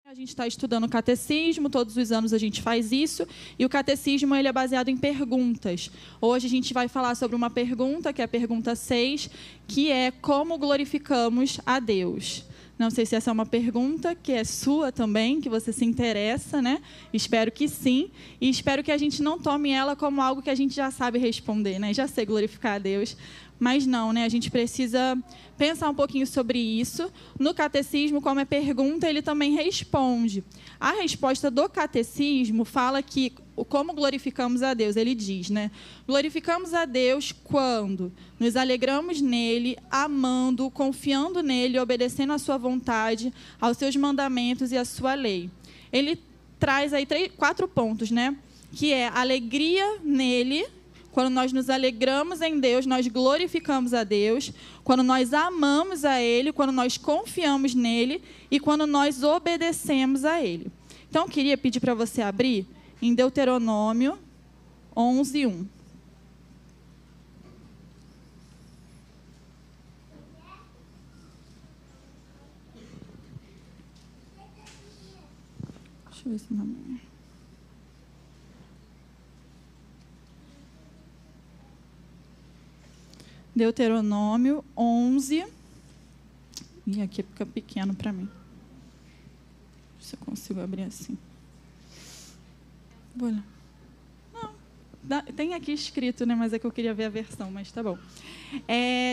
A gente está estudando o catecismo, todos os anos a gente faz isso, e o catecismo ele é baseado em perguntas. Hoje a gente vai falar sobre uma pergunta, que é a pergunta 6, que é como glorificamos a Deus. Não sei se essa é uma pergunta que é sua também, que você se interessa, né? Espero que sim, e espero que a gente não tome ela como algo que a gente já sabe responder, né? Já sei glorificar a Deus, mas não, né? A gente precisa pensar um pouquinho sobre isso. No catecismo, como é pergunta, ele também responde. A resposta do catecismo fala que como glorificamos a Deus, ele diz, né? Glorificamos a Deus quando nos alegramos nele, amando, confiando nele, obedecendo à sua vontade, aos seus mandamentos e à sua lei. Ele traz aí 4 pontos, né? Que é alegria nele. Quando nós nos alegramos em Deus, nós glorificamos a Deus. Quando nós amamos a Ele, quando nós confiamos nele e quando nós obedecemos a Ele. Então, eu queria pedir para você abrir em Deuteronômio 11:1. Deixa eu ver se não... Deuteronômio 11. E aqui fica pequeno para mim. Se eu consigo abrir assim. Vou lá. Não, tem aqui escrito, né? Mas é que eu queria ver a versão, mas tá bom.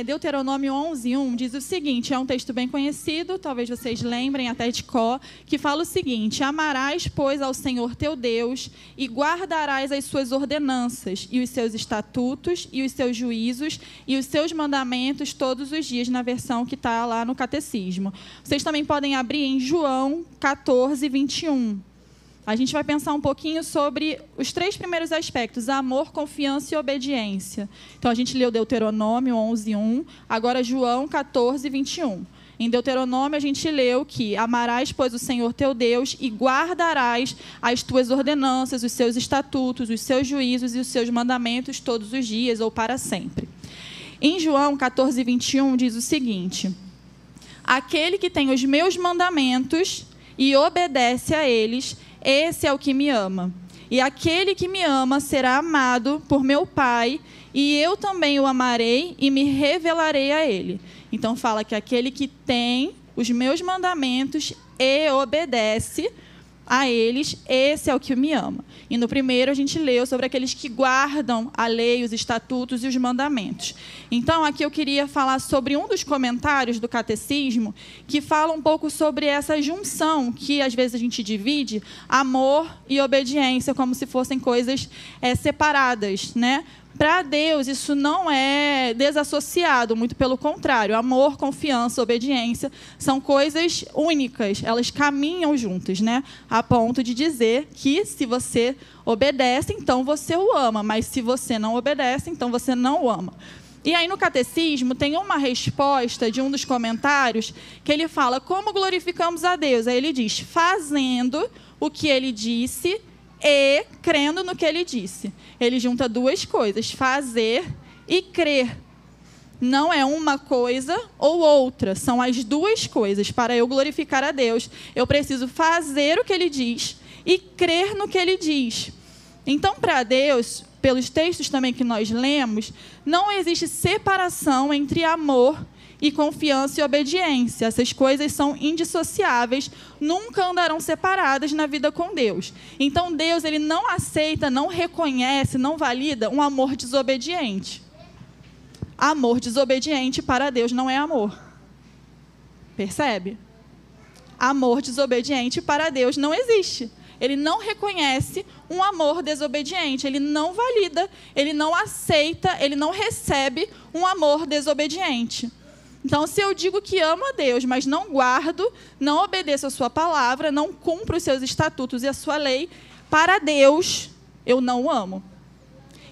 Deuteronômio 11:1 diz o seguinte, é um texto bem conhecido, talvez vocês lembrem até de cor, que fala o seguinte: amarás, pois, ao Senhor teu Deus e guardarás as suas ordenanças e os seus estatutos e os seus juízos e os seus mandamentos todos os dias, na versão que está lá no catecismo. Vocês também podem abrir em João 14:21. A gente vai pensar um pouquinho sobre os 3 primeiros aspectos: amor, confiança e obediência. Então, a gente leu Deuteronômio 11:1, agora João 14:21. Em Deuteronômio, a gente leu que amarás, pois, o Senhor teu Deus e guardarás as tuas ordenanças, os seus estatutos, os seus juízos e os seus mandamentos todos os dias ou para sempre. Em João 14:21 diz o seguinte: aquele que tem os meus mandamentos e obedece a eles, esse é o que me ama. E aquele que me ama será amado por meu Pai, e eu também o amarei e me revelarei a ele. Então, fala que aquele que tem os meus mandamentos e obedece a eles, esse é o que me ama. E no primeiro a gente leu sobre aqueles que guardam a lei, os estatutos e os mandamentos. Então, aqui eu queria falar sobre um dos comentários do catecismo que fala um pouco sobre essa junção que às vezes a gente divide amor e obediência como se fossem coisas separadas, né? Para Deus, isso não é desassociado, muito pelo contrário. Amor, confiança, obediência são coisas únicas, elas caminham juntas, né? A ponto de dizer que se você obedece, então você o ama, mas se você não obedece, então você não o ama. E aí no catecismo tem uma resposta de um dos comentários que ele fala como glorificamos a Deus. Aí ele diz, fazendo o que ele disse e crendo no que ele disse. Ele junta 2 coisas, fazer e crer. Não é uma coisa ou outra, são as 2 coisas. Para eu glorificar a Deus, eu preciso fazer o que ele diz e crer no que ele diz. Então, para Deus, pelos textos também que nós lemos, não existe separação entre amor e confiança e obediência. Essas coisas são indissociáveis, nunca andarão separadas na vida com Deus. Então, Deus ele não aceita, não reconhece, não valida um amor desobediente. Amor desobediente para Deus não é amor. Percebe? Amor desobediente para Deus não existe. Ele não reconhece um amor desobediente, ele não valida, ele não aceita, ele não recebe um amor desobediente. Então, se eu digo que amo a Deus, mas não guardo, não obedeço a sua palavra, não cumpro os seus estatutos e a sua lei, para Deus, eu não o amo.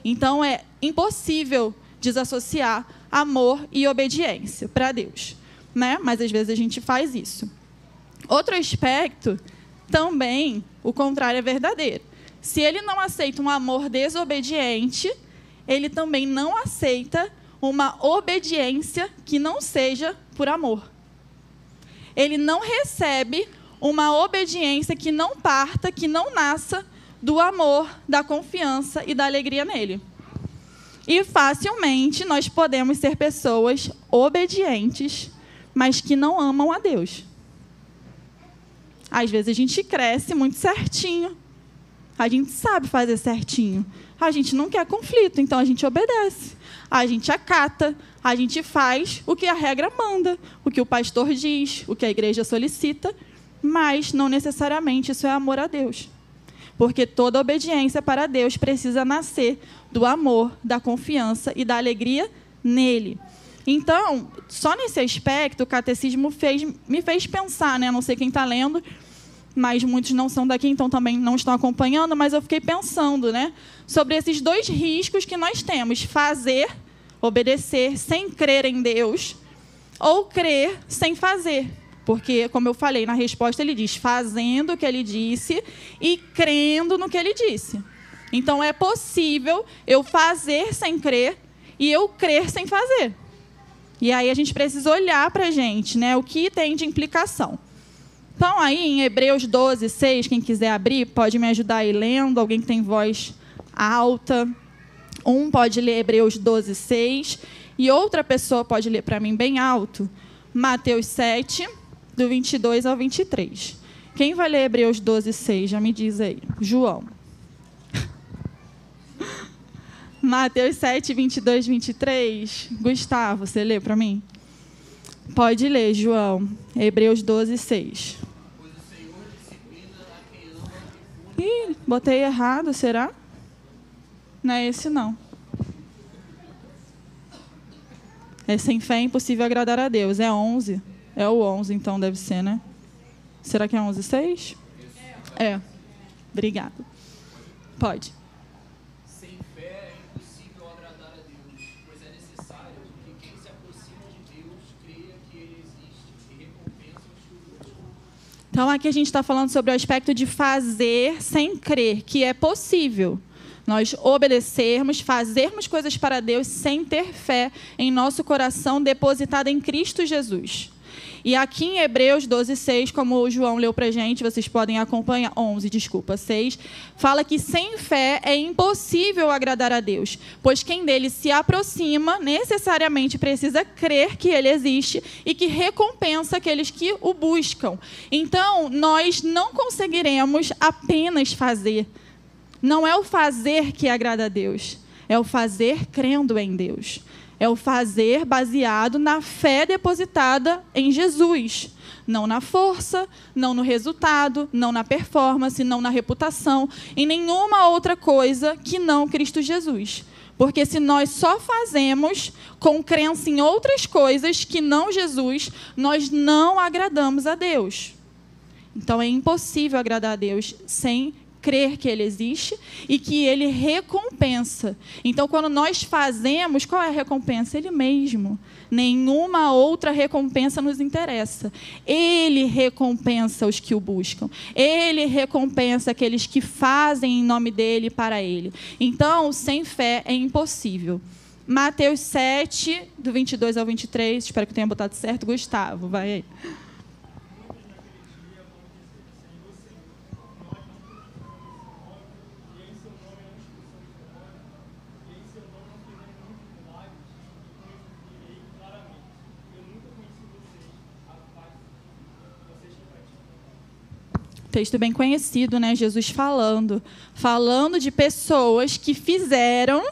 Então, é impossível desassociar amor e obediência para Deus, né? Mas, às vezes, a gente faz isso. Outro aspecto, também, o contrário é verdadeiro. Se ele não aceita um amor desobediente, ele também não aceita uma obediência que não seja por amor. Ele não recebe uma obediência que não parta, que não nasça do amor, da confiança e da alegria nele. E facilmente nós podemos ser pessoas obedientes, mas que não amam a Deus. Às vezes a gente cresce muito certinho, a gente sabe fazer certinho, a gente não quer conflito, então a gente obedece, a gente acata, a gente faz o que a regra manda, o que o pastor diz, o que a igreja solicita, mas não necessariamente isso é amor a Deus. Porque toda obediência para Deus precisa nascer do amor, da confiança e da alegria nele. Então, só nesse aspecto, o catecismo me fez pensar, né? Não sei quem está lendo, mas muitos não são daqui, então também não estão acompanhando, mas eu fiquei pensando, né, sobre esses dois riscos que nós temos: fazer, obedecer sem crer em Deus, ou crer sem fazer. Porque, como eu falei, na resposta ele diz, fazendo o que ele disse e crendo no que ele disse. Então, é possível eu fazer sem crer e eu crer sem fazer. E aí a gente precisa olhar para a gente, né, o que tem de implicação. Então, aí em Hebreus 12, 6, quem quiser abrir, pode me ajudar aí lendo, alguém que tem voz alta. Pode ler Hebreus 12, 6, e outra pessoa pode ler para mim bem alto, Mateus 7, do 22 ao 23. Quem vai ler Hebreus 12, 6? Já me diz aí. João. Mateus 7, 22, 23. Gustavo, você lê para mim? Pode ler, João. Hebreus 12, 6. Pois o Senhor disciplina a quem ama e Ih, botei errado, será? Não é esse, não. É sem fé é impossível agradar a Deus. É 11. É o 11, então, deve ser, né? Será que é 11, 6? É. Obrigada. Pode. Sem fé é impossível agradar a Deus, pois é necessário que quem se aproxima de Deus creia que Ele existe e recompensa os que o buscam. Então, aqui a gente está falando sobre o aspecto de fazer sem crer, que é possível. Nós obedecermos, fazermos coisas para Deus sem ter fé em nosso coração depositada em Cristo Jesus. E aqui em Hebreus 12, 6, como o João leu para a gente, vocês podem acompanhar, 6, fala que sem fé é impossível agradar a Deus, pois quem dele se aproxima necessariamente precisa crer que ele existe e que recompensa aqueles que o buscam. Então, nós não conseguiremos apenas fazer. Não é o fazer que agrada a Deus, é o fazer crendo em Deus. É o fazer baseado na fé depositada em Jesus. Não na força, não no resultado, não na performance, não na reputação, em nenhuma outra coisa que não Cristo Jesus. Porque se nós só fazemos com crença em outras coisas que não Jesus, nós não agradamos a Deus. Então é impossível agradar a Deus sem crer que Ele existe e que Ele recompensa. Então, quando nós fazemos, qual é a recompensa? Ele mesmo. Nenhuma outra recompensa nos interessa. Ele recompensa os que o buscam. Ele recompensa aqueles que fazem em nome dEle e para Ele. Então, sem fé é impossível. Mateus 7, do 22 ao 23, espero que tenha botado certo. Gustavo, vai aí. Texto bem conhecido, né? Jesus falando de pessoas que fizeram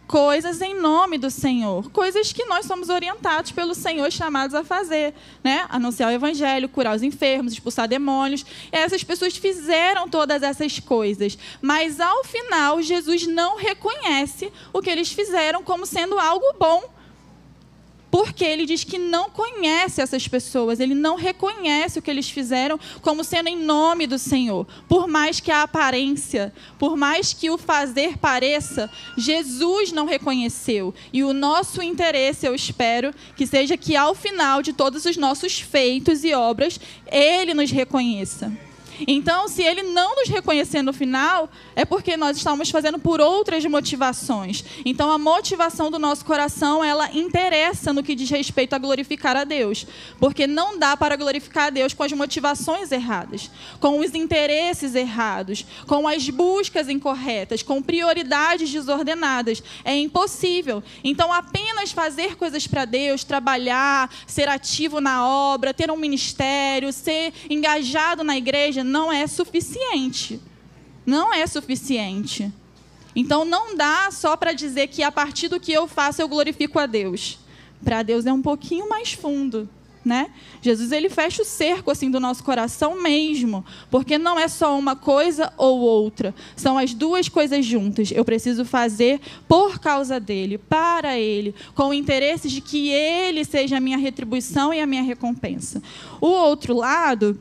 coisas em nome do Senhor, coisas que nós somos orientados pelo Senhor, chamados a fazer, né? Anunciar o evangelho, curar os enfermos, expulsar demônios. E essas pessoas fizeram todas essas coisas, mas ao final Jesus não reconhece o que eles fizeram como sendo algo bom. Porque ele diz que não conhece essas pessoas, ele não reconhece o que eles fizeram como sendo em nome do Senhor. Por mais que a aparência, por mais que o fazer pareça, Jesus não reconheceu. E o nosso interesse, eu espero, que seja que ao final de todos os nossos feitos e obras, Ele nos reconheça. Então, se ele não nos reconhecer no final, é porque nós estamos fazendo por outras motivações. Então, a motivação do nosso coração, ela interessa no que diz respeito a glorificar a Deus. Porque não dá para glorificar a Deus com as motivações erradas, com os interesses errados, com as buscas incorretas, com prioridades desordenadas. É impossível. Então, apenas fazer coisas para Deus, trabalhar, ser ativo na obra, ter um ministério, ser engajado na igreja, não é suficiente. Não é suficiente. Então, não dá só para dizer que a partir do que eu faço, eu glorifico a Deus. Para Deus é um pouquinho mais fundo, né? Jesus, ele fecha o cerco assim do nosso coração mesmo, porque não é só uma coisa ou outra, são as duas coisas juntas. Eu preciso fazer por causa dele, para ele, com o interesse de que ele seja a minha retribuição e a minha recompensa. O outro lado,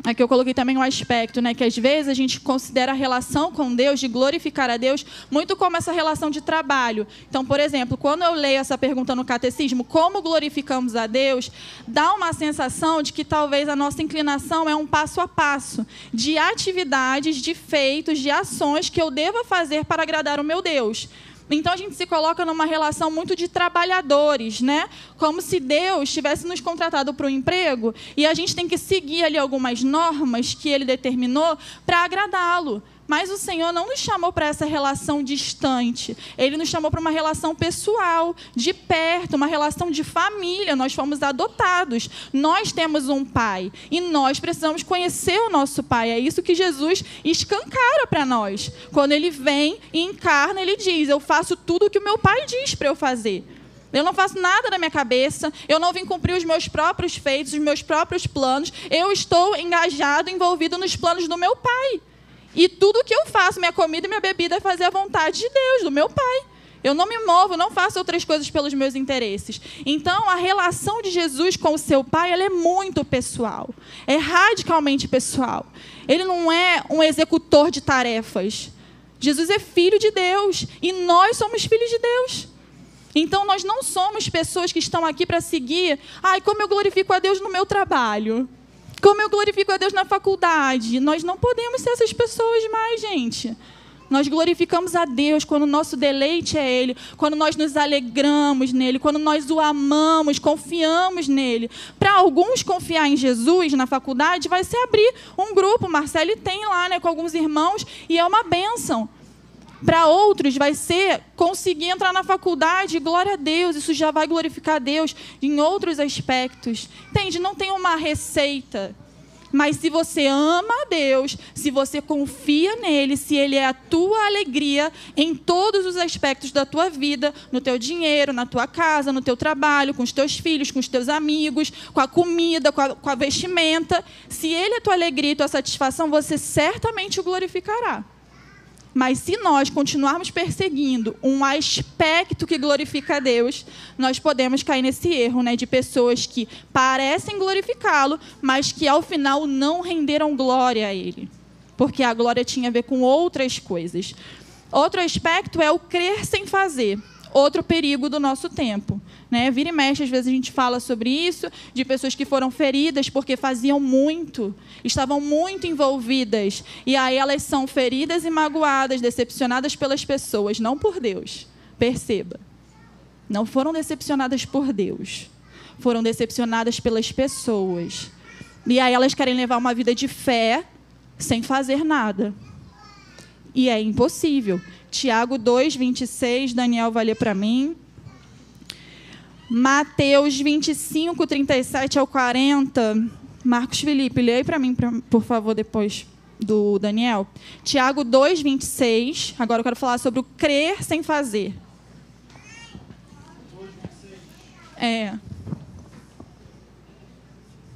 aqui eu coloquei também um aspecto, né, que às vezes a gente considera a relação com Deus, de glorificar a Deus, muito como essa relação de trabalho. Então, por exemplo, quando eu leio essa pergunta no catecismo, como glorificamos a Deus, dá uma sensação de que talvez a nossa inclinação é um passo a passo, de atividades, de feitos, de ações que eu deva fazer para agradar o meu Deus. Então, a gente se coloca numa relação muito de trabalhadores, né? Como se Deus tivesse nos contratado para um emprego e a gente tem que seguir ali algumas normas que Ele determinou para agradá-lo. Mas o Senhor não nos chamou para essa relação distante. Ele nos chamou para uma relação pessoal, de perto, uma relação de família. Nós fomos adotados. Nós temos um pai. E nós precisamos conhecer o nosso pai. É isso que Jesus escancara para nós. Quando ele vem e encarna, ele diz: eu faço tudo o que o meu pai diz para eu fazer. Eu não faço nada da minha cabeça, eu não vim cumprir os meus próprios feitos, os meus próprios planos. Eu estou engajado, envolvido nos planos do meu pai. E tudo que eu faço, minha comida e minha bebida, é fazer a vontade de Deus, do meu pai. Eu não me movo, não faço outras coisas pelos meus interesses. Então, a relação de Jesus com o seu pai, ela é muito pessoal. É radicalmente pessoal. Ele não é um executor de tarefas. Jesus é filho de Deus. E nós somos filhos de Deus. Então, nós não somos pessoas que estão aqui para seguir. Ai, como eu glorifico a Deus no meu trabalho. Como eu glorifico a Deus na faculdade. Nós não podemos ser essas pessoas mais, gente. Nós glorificamos a Deus quando o nosso deleite é Ele, quando nós nos alegramos nele, quando nós o amamos, confiamos nele. Para alguns, confiar em Jesus na faculdade vai ser abrir um grupo. Marcelo tem lá, né, com alguns irmãos, e é uma bênção. Para outros vai ser conseguir entrar na faculdade, glória a Deus, isso já vai glorificar a Deus em outros aspectos. Entende? Não tem uma receita. Mas se você ama a Deus, se você confia nele, se ele é a tua alegria em todos os aspectos da tua vida, no teu dinheiro, na tua casa, no teu trabalho, com os teus filhos, com os teus amigos, com a comida, com a vestimenta, se ele é a tua alegria e tua satisfação, você certamente o glorificará. Mas se nós continuarmos perseguindo um aspecto que glorifica a Deus, nós podemos cair nesse erro, né, de pessoas que parecem glorificá-lo, mas que ao final não renderam glória a Ele. Porque a glória tinha a ver com outras coisas. Outro aspecto é o crer sem fazer. Outro perigo do nosso tempo, né? Vira e mexe, às vezes a gente fala sobre isso, de pessoas que foram feridas porque faziam muito, estavam muito envolvidas, e aí elas são feridas e magoadas, decepcionadas pelas pessoas, não por Deus. Perceba, não foram decepcionadas por Deus, foram decepcionadas pelas pessoas. E aí elas querem levar uma vida de fé sem fazer nada. E é impossível. Tiago 2, 26, Daniel vai ler para mim. Mateus 25, 37 ao 40. Marcos Felipe, lê aí para mim, por favor, depois do Daniel. Tiago 2, 26. Agora eu quero falar sobre o crer sem fazer. 2, 26. É.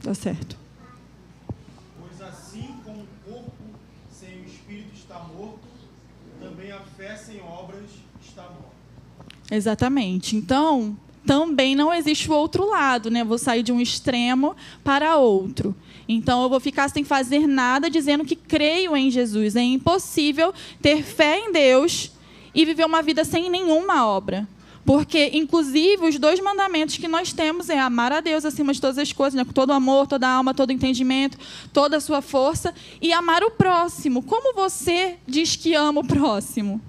Tá certo. Pois assim como o corpo sem o espírito está morto, também a fé sem obras está morta. Exatamente. Então, também não existe o outro lado, né? Eu vou sair de um extremo para outro. Então, eu vou ficar sem fazer nada dizendo que creio em Jesus. É impossível ter fé em Deus e viver uma vida sem nenhuma obra. Porque, inclusive, os 2 mandamentos que nós temos é amar a Deus acima de todas as coisas, né? Com todo amor, toda a alma, todo entendimento, toda a sua força, e amar o próximo. Como você diz que ama o próximo?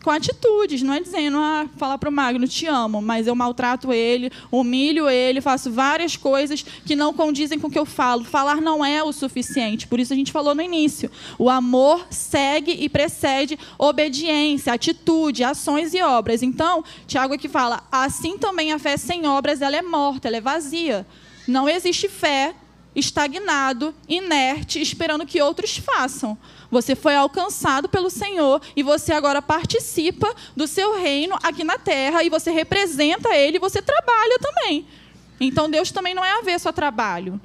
Com atitudes, não é dizendo, falar para o Magno, te amo, mas eu maltrato ele, humilho ele, faço várias coisas que não condizem com o que eu falo. Falar não é o suficiente, por isso a gente falou no início. O amor segue e precede obediência, atitude, ações e obras. Então, Tiago aqui fala, assim também a fé sem obras, ela é morta, ela é vazia. Não existe fé estagnado, inerte, esperando que outros façam. Você foi alcançado pelo Senhor e você agora participa do seu reino aqui na terra e você representa Ele e você trabalha também. Então, Deus também não é avesso a trabalho.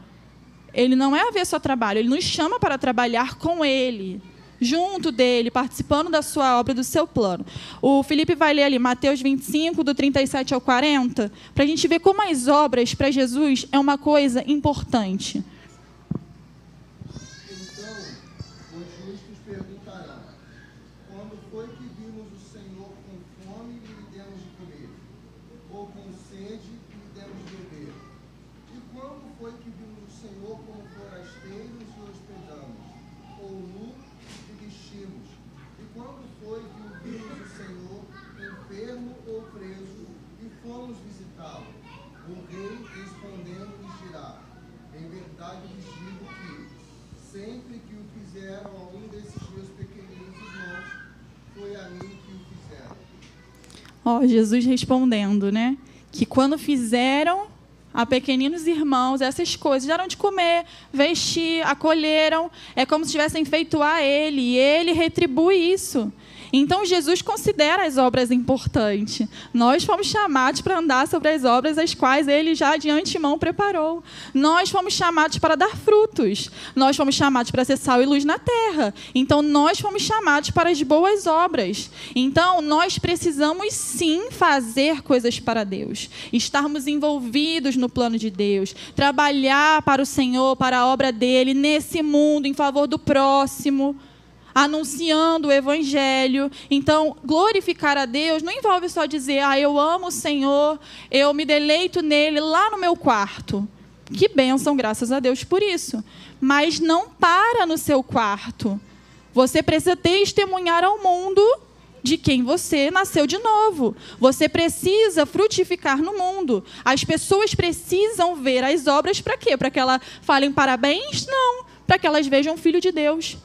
Ele não é avesso a trabalho. Ele nos chama para trabalhar com Ele, junto dEle, participando da sua obra, do seu plano. O Felipe vai ler ali Mateus 25, do 37 ao 40, para a gente ver como as obras para Jesus é uma coisa importante. Jesus respondendo, né? Que quando fizeram a pequeninos irmãos essas coisas, deram de comer, vestir, acolheram, é como se tivessem feito a Ele, e Ele retribui isso. Então, Jesus considera as obras importantes. Nós fomos chamados para andar sobre as obras as quais Ele já de antemão preparou. Nós fomos chamados para dar frutos. Nós fomos chamados para ser sal e luz na terra. Então, nós fomos chamados para as boas obras. Então, nós precisamos, sim, fazer coisas para Deus. Estarmos envolvidos no plano de Deus. Trabalhar para o Senhor, para a obra dEle, nesse mundo, em favor do próximo, anunciando o Evangelho. Então, glorificar a Deus não envolve só dizer, eu amo o Senhor, eu me deleito nele lá no meu quarto. Que bênção, graças a Deus por isso. Mas não para no seu quarto. Você precisa testemunhar ao mundo de quem você nasceu de novo. Você precisa frutificar no mundo. As pessoas precisam ver as obras para quê? Para que elas falem parabéns? Não. Para que elas vejam o Filho de Deus.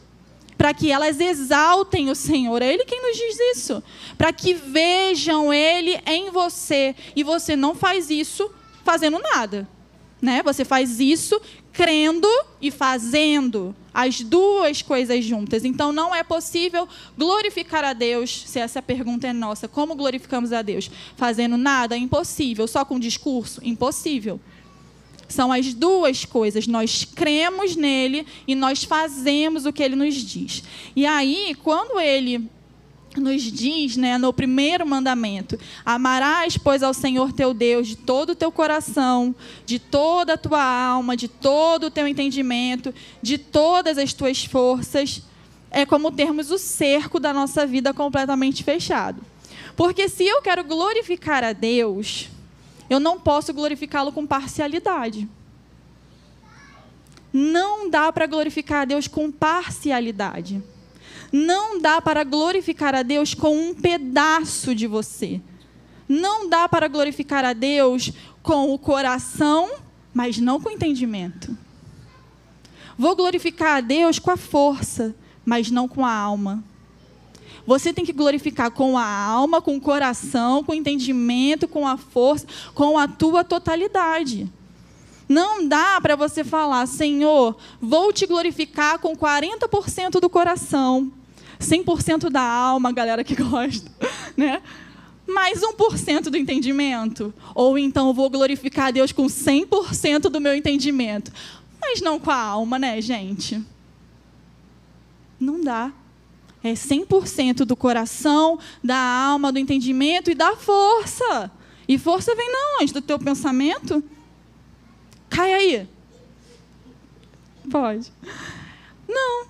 Para que elas exaltem o Senhor. É Ele quem nos diz isso. Para que vejam Ele em você. E você não faz isso fazendo nada, né? Você faz isso crendo e fazendo. As duas coisas juntas. Então, não é possível glorificar a Deus, se essa pergunta é nossa. Como glorificamos a Deus? Fazendo nada? Impossível. Só com discurso? Impossível. São as duas coisas. Nós cremos nele e nós fazemos o que ele nos diz. E aí, quando ele nos diz, né, no primeiro mandamento, amarás, pois, ao Senhor teu Deus de todo o teu coração, de toda a tua alma, de todo o teu entendimento, de todas as tuas forças, é como termos o cerco da nossa vida completamente fechado. Porque se eu quero glorificar a Deus, eu não posso glorificá-lo com parcialidade. Não dá para glorificar a Deus com parcialidade. Não dá para glorificar a Deus com um pedaço de você. Não dá para glorificar a Deus com o coração, mas não com o entendimento. Vou glorificar a Deus com a força, mas não com a alma. Você tem que glorificar com a alma, com o coração, com o entendimento, com a força, com a tua totalidade. Não dá para você falar, Senhor, vou te glorificar com 40% do coração, 100% da alma, a galera que gosta, né? Mais 1% do entendimento. Ou então vou glorificar a Deus com 100% do meu entendimento. Mas não com a alma, né, gente? Não dá. É 100% do coração, da alma, do entendimento e da força. E força vem de onde? Do teu pensamento? Cai aí. Pode. Não.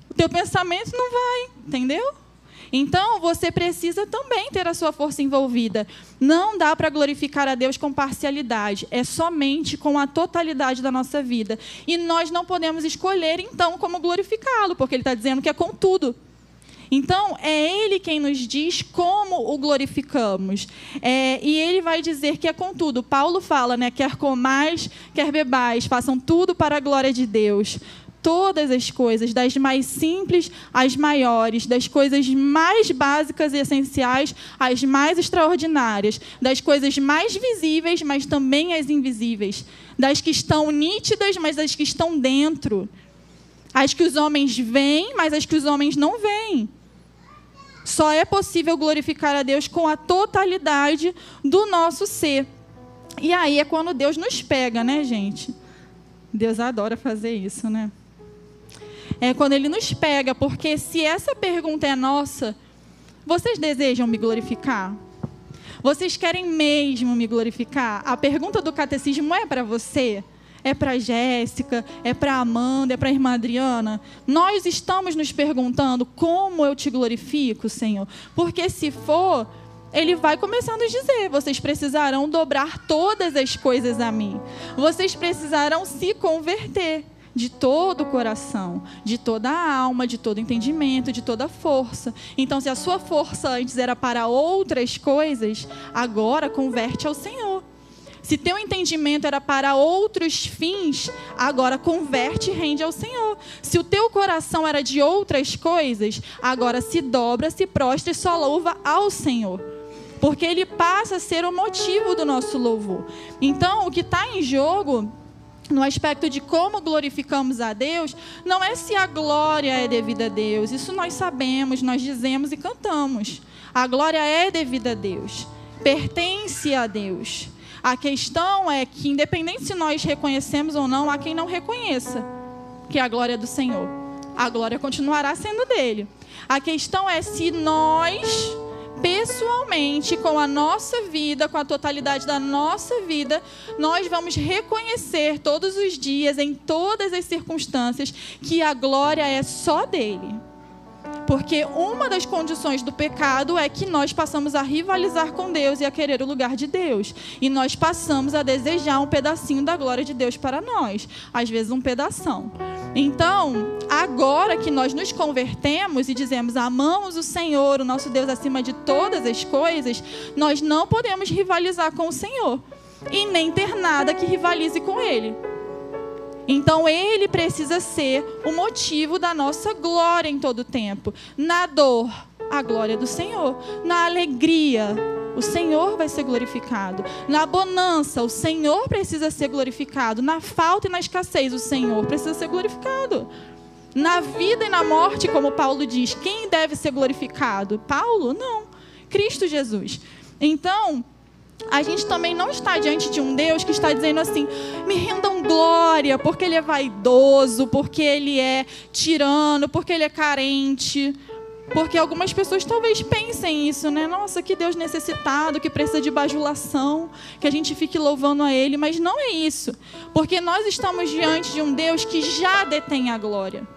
O teu pensamento não vai, entendeu? Então, você precisa também ter a sua força envolvida. Não dá para glorificar a Deus com parcialidade. É somente com a totalidade da nossa vida. E nós não podemos escolher, então, como glorificá-lo, porque ele está dizendo que é com tudo. Então, é Ele quem nos diz como o glorificamos. E Ele vai dizer que é com tudo. Paulo fala, né? Quer comais, quer bebais, façam tudo para a glória de Deus. Todas as coisas, das mais simples às maiores, das coisas mais básicas e essenciais às mais extraordinárias, das coisas mais visíveis, mas também as invisíveis, das que estão nítidas, mas das que estão dentro, as que os homens veem, mas as que os homens não veem. Só é possível glorificar a Deus com a totalidade do nosso ser. E aí é quando Deus nos pega, né, gente? Deus adora fazer isso, né? É quando Ele nos pega, porque se essa pergunta é nossa, vocês desejam me glorificar? Vocês querem mesmo me glorificar? A pergunta do catecismo é para você? É para a Jéssica? É para a Amanda? É para a irmã Adriana? Nós estamos nos perguntando como eu te glorifico, Senhor? Porque se for, Ele vai começar a nos dizer, vocês precisarão dobrar todas as coisas a mim. Vocês precisarão se converter de todo o coração, de toda a alma, de todo o entendimento, de toda a força. Então, se a sua força antes era para outras coisas, agora converte ao Senhor. Se teu entendimento era para outros fins, agora converte e rende ao Senhor. Se o teu coração era de outras coisas, agora se dobra, se prostra e só louva ao Senhor. Porque Ele passa a ser o motivo do nosso louvor. Então, o que está em jogo, no aspecto de como glorificamos a Deus, não é se a glória é devida a Deus. Isso nós sabemos, nós dizemos e cantamos. A glória é devida a Deus. Pertence a Deus. A questão é que, independente se nós reconhecemos ou não, há quem não reconheça que a glória é do Senhor. A glória continuará sendo dele. A questão é se nós, pessoalmente, com a nossa vida, com a totalidade da nossa vida, nós vamos reconhecer todos os dias, em todas as circunstâncias, que a glória é só dele. Porque uma das condições do pecado é que nós passamos a rivalizar com Deus e a querer o lugar de Deus. E nós passamos a desejar um pedacinho da glória de Deus para nós. Às vezes um pedação. Então, agora que nós nos convertemos e dizemos, amamos o Senhor, o nosso Deus acima de todas as coisas, nós não podemos rivalizar com o Senhor. E nem ter nada que rivalize com Ele. Então, Ele precisa ser o motivo da nossa glória em todo o tempo. Na dor, a glória do Senhor. Na alegria, o Senhor vai ser glorificado. Na bonança, o Senhor precisa ser glorificado. Na falta e na escassez, o Senhor precisa ser glorificado. Na vida e na morte, como Paulo diz, quem deve ser glorificado? Paulo? Não. Cristo Jesus. Então, a gente também não está diante de um Deus que está dizendo assim, me rendam glória, porque Ele é vaidoso, porque Ele é tirano, porque Ele é carente. Porque algumas pessoas talvez pensem isso, né? Nossa, que Deus necessitado, que precisa de bajulação, que a gente fique louvando a Ele. Mas não é isso. Porque nós estamos diante de um Deus que já detém a glória.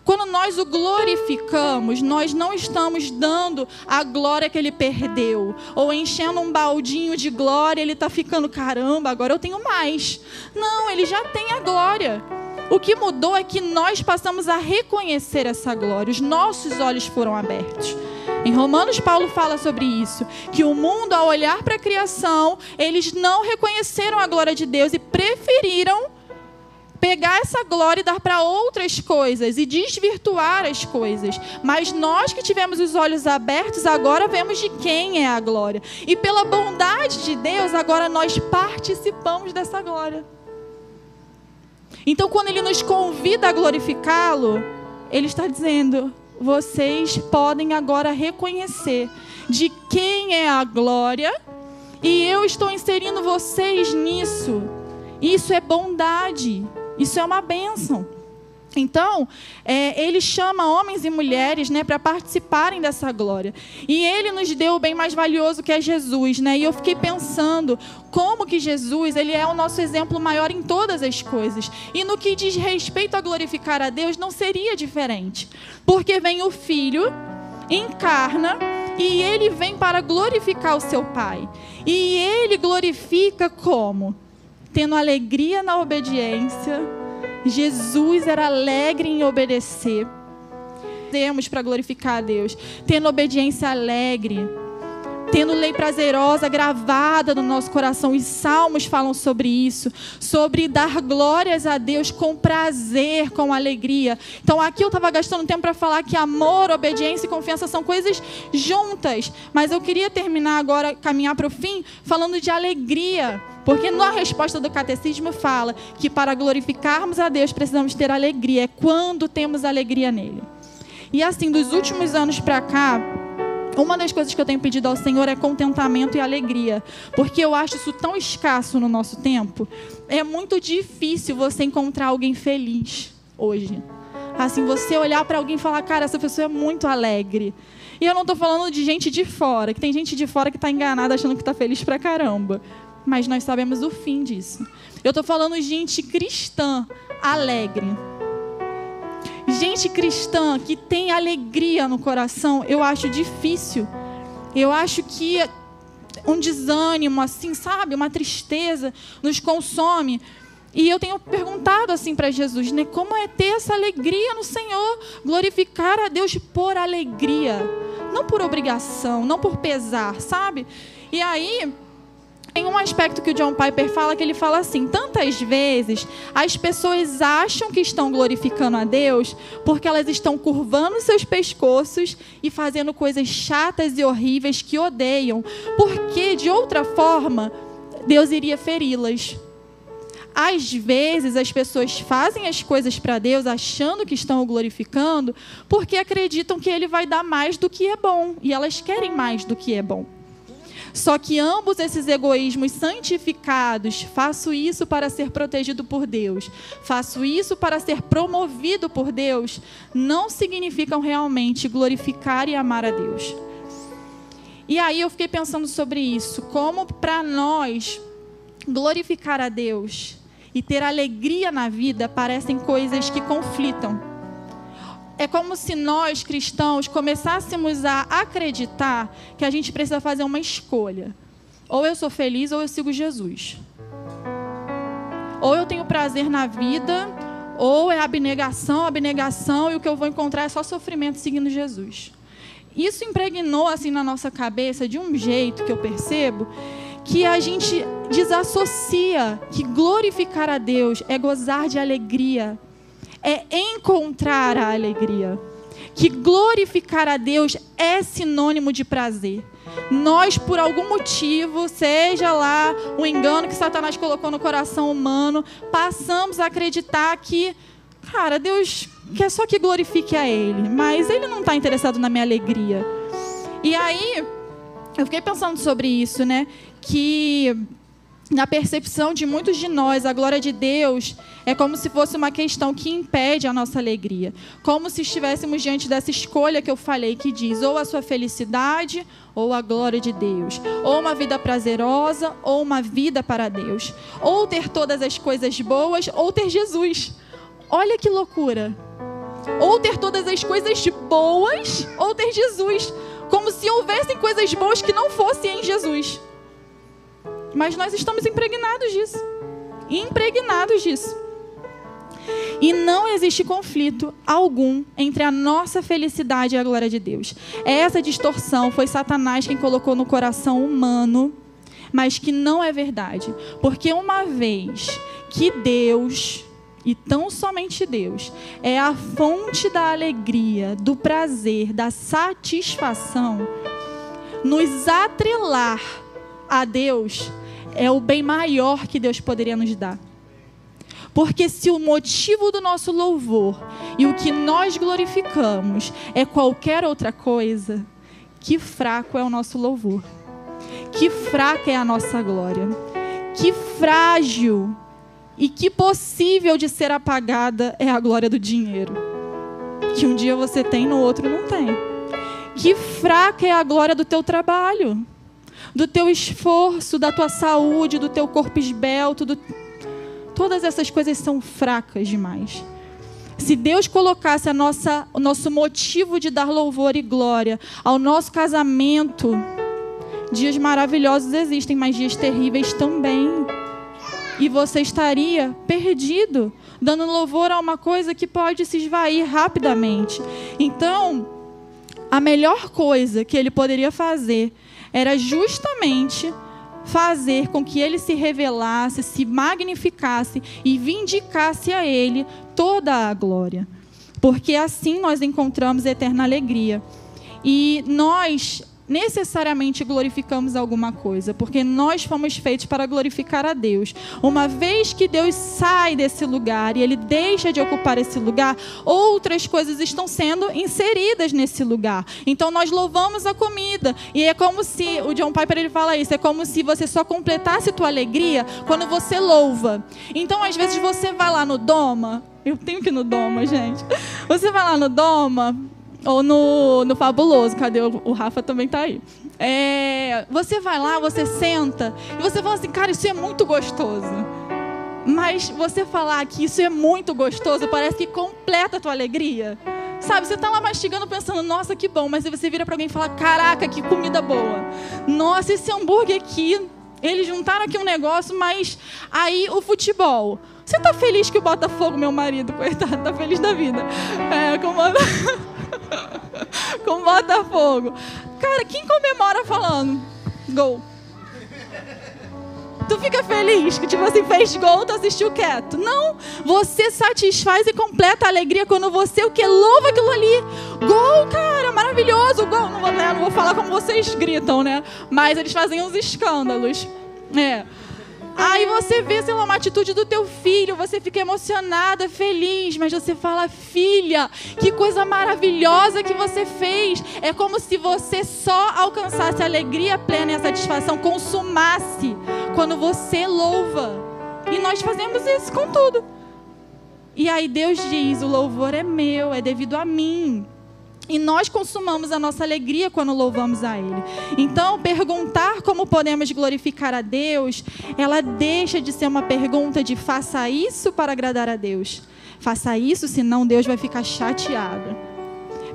Quando nós o glorificamos, nós não estamos dando a glória que Ele perdeu. Ou enchendo um baldinho de glória, Ele está ficando, caramba, agora eu tenho mais. Não, Ele já tem a glória. O que mudou é que nós passamos a reconhecer essa glória. Os nossos olhos foram abertos. Em Romanos, Paulo fala sobre isso. Que o mundo, ao olhar para a criação, eles não reconheceram a glória de Deus e preferiram pegar essa glória e dar para outras coisas e desvirtuar as coisas. Mas nós que tivemos os olhos abertos, agora vemos de quem é a glória. E pela bondade de Deus, agora nós participamos dessa glória. Então, quando Ele nos convida a glorificá-lo, Ele está dizendo, vocês podem agora reconhecer de quem é a glória e eu estou inserindo vocês nisso. Isso é bondade. Isso é uma bênção. Então, Ele chama homens e mulheres, né, para participarem dessa glória. E Ele nos deu o bem mais valioso que é Jesus, né? E eu fiquei pensando como que Jesus, Ele é o nosso exemplo maior em todas as coisas. E no que diz respeito a glorificar a Deus, não seria diferente. Porque vem o Filho, encarna e ele vem para glorificar o seu Pai. E ele glorifica como? Tendo alegria na obediência. Jesus era alegre em obedecer. Temos para glorificar a Deus, tendo obediência alegre, tendo lei prazerosa gravada no nosso coração. Os salmos falam sobre isso, sobre dar glórias a Deus com prazer, com alegria. Então aqui eu estava gastando tempo para falar que amor, obediência e confiança são coisas juntas, mas eu queria terminar agora, caminhar para o fim, falando de alegria, porque na resposta do catecismo fala que para glorificarmos a Deus precisamos ter alegria. É quando temos alegria nele. E assim, dos últimos anos para cá, uma das coisas que eu tenho pedido ao Senhor é contentamento e alegria, porque eu acho isso tão escasso no nosso tempo. É muito difícil você encontrar alguém feliz hoje. Assim, você olhar para alguém e falar, cara, essa pessoa é muito alegre. E eu não estou falando de gente de fora, que tem gente de fora que está enganada achando que está feliz pra caramba. Mas nós sabemos o fim disso. Eu estou falando de gente cristã, alegre. Gente cristã que tem alegria no coração, eu acho difícil. Eu acho que um desânimo, assim, sabe? Uma tristeza nos consome. E eu tenho perguntado assim para Jesus, né? Como é ter essa alegria no Senhor? Glorificar a Deus por alegria. Não por obrigação, não por pesar, sabe? E aí, tem um aspecto que o John Piper fala, que ele fala assim: tantas vezes as pessoas acham que estão glorificando a Deus porque elas estão curvando seus pescoços e fazendo coisas chatas e horríveis que odeiam, porque de outra forma Deus iria feri-las. Às vezes as pessoas fazem as coisas para Deus achando que estão o glorificando porque acreditam que Ele vai dar mais do que é bom, e elas querem mais do que é bom. Só que ambos esses egoísmos santificados, faço isso para ser protegido por Deus, faço isso para ser promovido por Deus, não significam realmente glorificar e amar a Deus. E aí eu fiquei pensando sobre isso, como para nós glorificar a Deus e ter alegria na vida parecem coisas que conflitam. É como se nós, cristãos, começássemos a acreditar que a gente precisa fazer uma escolha. Ou eu sou feliz ou eu sigo Jesus. Ou eu tenho prazer na vida, ou é abnegação, e o que eu vou encontrar é só sofrimento seguindo Jesus. Isso impregnou assim na nossa cabeça de um jeito que eu percebo que a gente desassocia que glorificar a Deus é gozar de alegria, é encontrar a alegria. Que glorificar a Deus é sinônimo de prazer. Nós, por algum motivo, seja lá o engano que Satanás colocou no coração humano, passamos a acreditar que, cara, Deus quer só que glorifique a Ele, mas Ele não está interessado na minha alegria. E aí, eu fiquei pensando sobre isso, né? Que na percepção de muitos de nós, a glória de Deus é como se fosse uma questão que impede a nossa alegria. Como se estivéssemos diante dessa escolha que eu falei, que diz ou a sua felicidade ou a glória de Deus. Ou uma vida prazerosa ou uma vida para Deus. Ou ter todas as coisas boas ou ter Jesus. Olha que loucura. Ou ter todas as coisas boas ou ter Jesus. Como se houvessem coisas boas que não fossem em Jesus. Mas nós estamos impregnados disso. E não existe conflito algum entre a nossa felicidade e a glória de Deus. Essa distorção foi Satanás quem colocou no coração humano, mas que não é verdade. Porque uma vez que Deus, e tão somente Deus, é a fonte da alegria, do prazer, da satisfação, nos atrelar a Deus é o bem maior que Deus poderia nos dar. Porque se o motivo do nosso louvor e o que nós glorificamos é qualquer outra coisa, que fraco é o nosso louvor, que fraca é a nossa glória, que frágil e que possível de ser apagada é a glória do dinheiro, que um dia você tem, no outro não tem. Que fraca é a glória do teu trabalho, do teu esforço, da tua saúde, do teu corpo esbelto. Todas essas coisas são fracas demais. Se Deus colocasse o nosso motivo de dar louvor e glória ao nosso casamento, dias maravilhosos existem, mas dias terríveis também. E você estaria perdido, dando louvor a uma coisa que pode se esvair rapidamente. Então, a melhor coisa que ele poderia fazer era justamente fazer com que ele se revelasse, se magnificasse e vindicasse a ele toda a glória. Porque assim nós encontramos eterna alegria. E nós necessariamente glorificamos alguma coisa, porque nós fomos feitos para glorificar a Deus. Uma vez que Deus sai desse lugar e Ele deixa de ocupar esse lugar, outras coisas estão sendo inseridas nesse lugar. Então nós louvamos a comida, e é como se, o John Piper ele fala isso, é como se você só completasse tua alegria quando você louva. Então às vezes você vai lá no Doma, eu tenho que ir no Doma, gente, você vai lá no Doma, ou no Fabuloso, cadê? O Rafa também está aí. Você vai lá, você senta, e você fala assim, cara, isso é muito gostoso. Mas você falar que isso é muito gostoso, parece que completa a tua alegria. Sabe, você está lá mastigando, pensando, nossa, que bom. Mas aí você vira para alguém e fala, caraca, que comida boa. Nossa, esse hambúrguer aqui, eles juntaram aqui um negócio, mas aí o futebol. Você está feliz que o Botafogo, meu marido, coitado, está feliz da vida. Com Botafogo. Cara, quem comemora falando gol? Tu fica feliz que tipo assim, fez gol, tu assistiu quieto? Não, você satisfaz e completa a alegria quando você o que? Louva aquilo ali. Gol, cara, maravilhoso, gol. Não vou falar como vocês gritam, né? Mas eles fazem uns escândalos. Aí você vê, sei lá, uma atitude do teu filho, você fica emocionada, feliz, mas você fala, filha, que coisa maravilhosa que você fez. É como se você só alcançasse a alegria plena e a satisfação, consumasse quando você louva. E nós fazemos isso com tudo. E aí Deus diz, o louvor é meu, é devido a mim. E nós consumamos a nossa alegria quando louvamos a Ele. Então, perguntar como podemos glorificar a Deus, ela deixa de ser uma pergunta de faça isso para agradar a Deus. Faça isso, senão Deus vai ficar chateado.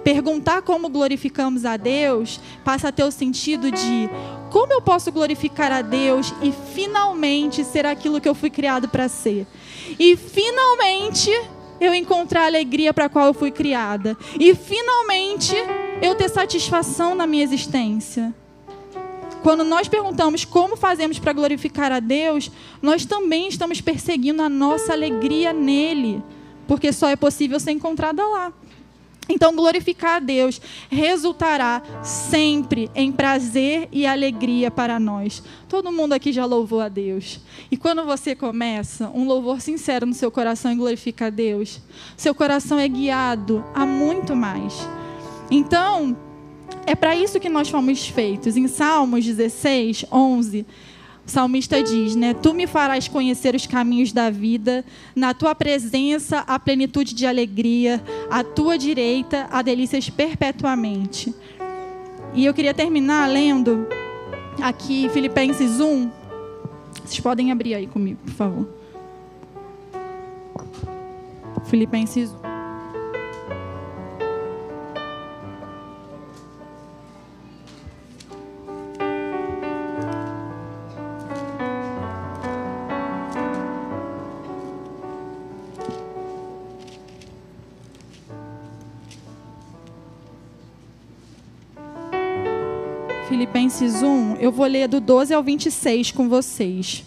Perguntar como glorificamos a Deus passa a ter o sentido de como eu posso glorificar a Deus e finalmente ser aquilo que eu fui criado para ser. E finalmente eu encontrar a alegria para a qual eu fui criada. E finalmente eu ter satisfação na minha existência. Quando nós perguntamos como fazemos para glorificar a Deus, nós também estamos perseguindo a nossa alegria nele. Porque só é possível ser encontrada lá. Então, glorificar a Deus resultará sempre em prazer e alegria para nós. Todo mundo aqui já louvou a Deus. E quando você começa um louvor sincero no seu coração e glorifica a Deus, seu coração é guiado a muito mais. Então, é para isso que nós fomos feitos. Em Salmos 16, 11... o salmista diz, né? Tu me farás conhecer os caminhos da vida, na tua presença a plenitude de alegria, à tua direita há delícias perpetuamente. E eu queria terminar lendo aqui Filipenses 1. Vocês podem abrir aí comigo, por favor. Filipenses 1. Filipenses 1, eu vou ler do 12 ao 26 com vocês.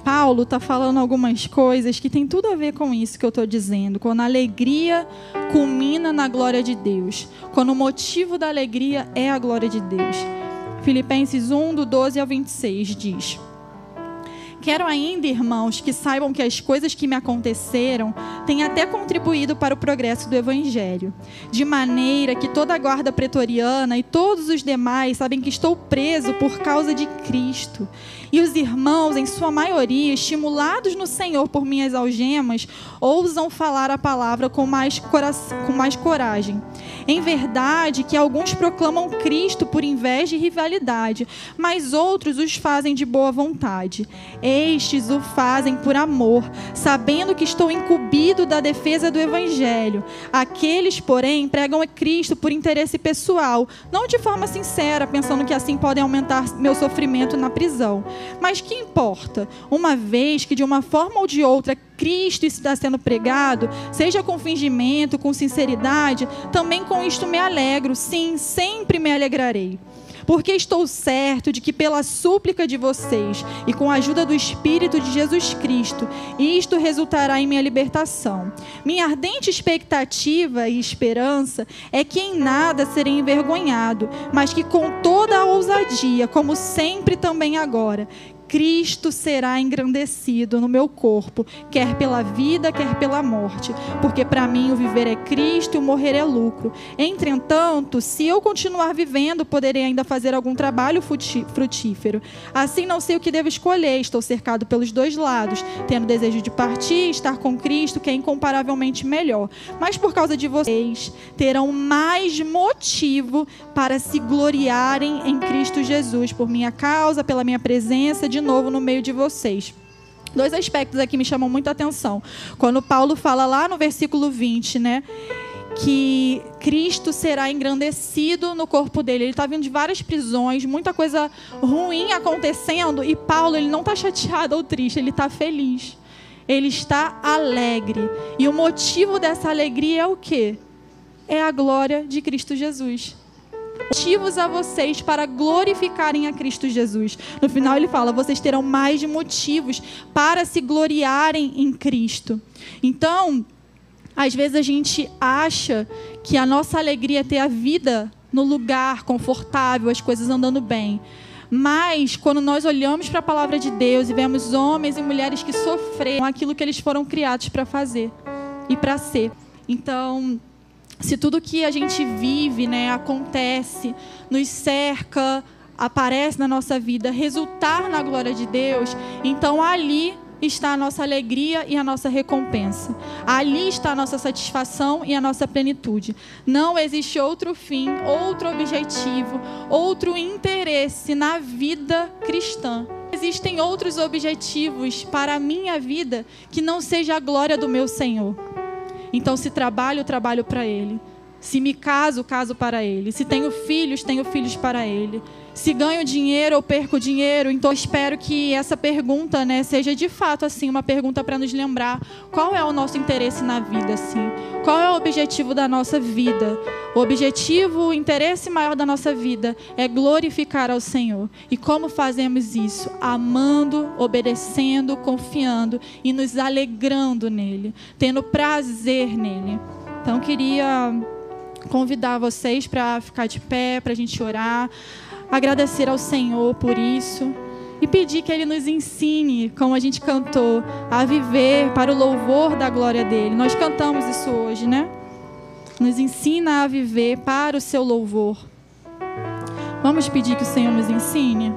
Paulo está falando algumas coisas que tem tudo a ver com isso que eu estou dizendo. Quando a alegria culmina na glória de Deus. Quando o motivo da alegria é a glória de Deus. Filipenses 1, do 12 ao 26, diz: Quero ainda, irmãos, que saibam que as coisas que me aconteceram têm até contribuído para o progresso do Evangelho, de maneira que toda a guarda pretoriana e todos os demais sabem que estou preso por causa de Cristo. E os irmãos, em sua maioria, estimulados no Senhor por minhas algemas, ousam falar a palavra com mais coragem. Em verdade que alguns proclamam Cristo por inveja e rivalidade, mas outros os fazem de boa vontade. Estes o fazem por amor, sabendo que estou incumbido da defesa do Evangelho. Aqueles, porém, pregam a Cristo por interesse pessoal, não de forma sincera, pensando que assim podem aumentar meu sofrimento na prisão. Mas que importa? Uma vez que de uma forma ou de outra Cristo está sendo pregado, seja com fingimento, com sinceridade, também com isto me alegro, sim, sempre me alegrarei. Porque estou certo de que pela súplica de vocês e com a ajuda do Espírito de Jesus Cristo, isto resultará em minha libertação. Minha ardente expectativa e esperança é que em nada serei envergonhado, mas que com toda a ousadia, como sempre também agora, Cristo será engrandecido no meu corpo, quer pela vida, quer pela morte. Porque para mim o viver é Cristo e o morrer é lucro. Entretanto, se eu continuar vivendo, poderei ainda fazer algum trabalho frutífero. Assim não sei o que devo escolher. Estou cercado pelos dois lados, tendo desejo de partir e estar com Cristo, que é incomparavelmente melhor. Mas por causa de vocês, terão mais motivo para se gloriarem em Cristo Jesus, por minha causa, pela minha presença de novo no meio de vocês. Dois aspectos aqui me chamam muita atenção. Quando Paulo fala lá no versículo 20, né, que Cristo será engrandecido no corpo dele. Ele está vindo de várias prisões, muita coisa ruim acontecendo, e Paulo, ele não está chateado ou triste, ele está feliz. Ele está alegre. E o motivo dessa alegria é o quê? É a glória de Cristo Jesus. Motivos a vocês para glorificarem a Cristo Jesus. No final ele fala, vocês terão mais motivos para se gloriarem em Cristo. Então, às vezes a gente acha que a nossa alegria é ter a vida no lugar confortável, as coisas andando bem. Mas, quando nós olhamos para a palavra de Deus e vemos homens e mulheres que sofreram aquilo que eles foram criados para fazer e para ser. Então, se tudo que a gente vive, né, acontece, nos cerca, aparece na nossa vida, resultar na glória de Deus, então ali está a nossa alegria e a nossa recompensa. Ali está a nossa satisfação e a nossa plenitude. Não existe outro fim, outro objetivo, outro interesse na vida cristã. Existem outros objetivos para a minha vida que não seja a glória do meu Senhor. Então, se trabalho, trabalho para Ele. Se me caso, caso para Ele. Se tenho filhos para Ele. Se ganho dinheiro ou perco dinheiro. Então, espero que essa pergunta, né, seja de fato assim, uma pergunta para nos lembrar qual é o nosso interesse na vida, assim. Qual é o objetivo da nossa vida? O objetivo, o interesse maior da nossa vida é glorificar ao Senhor. E como fazemos isso? Amando, obedecendo, confiando e nos alegrando nele, tendo prazer nele. Então, queria convidar vocês para ficar de pé, para a gente orar, agradecer ao Senhor por isso e pedir que Ele nos ensine, como a gente cantou, a viver para o louvor da glória dEle. Nós cantamos isso hoje, né? Nos ensina a viver para o seu louvor. Vamos pedir que o Senhor nos ensine?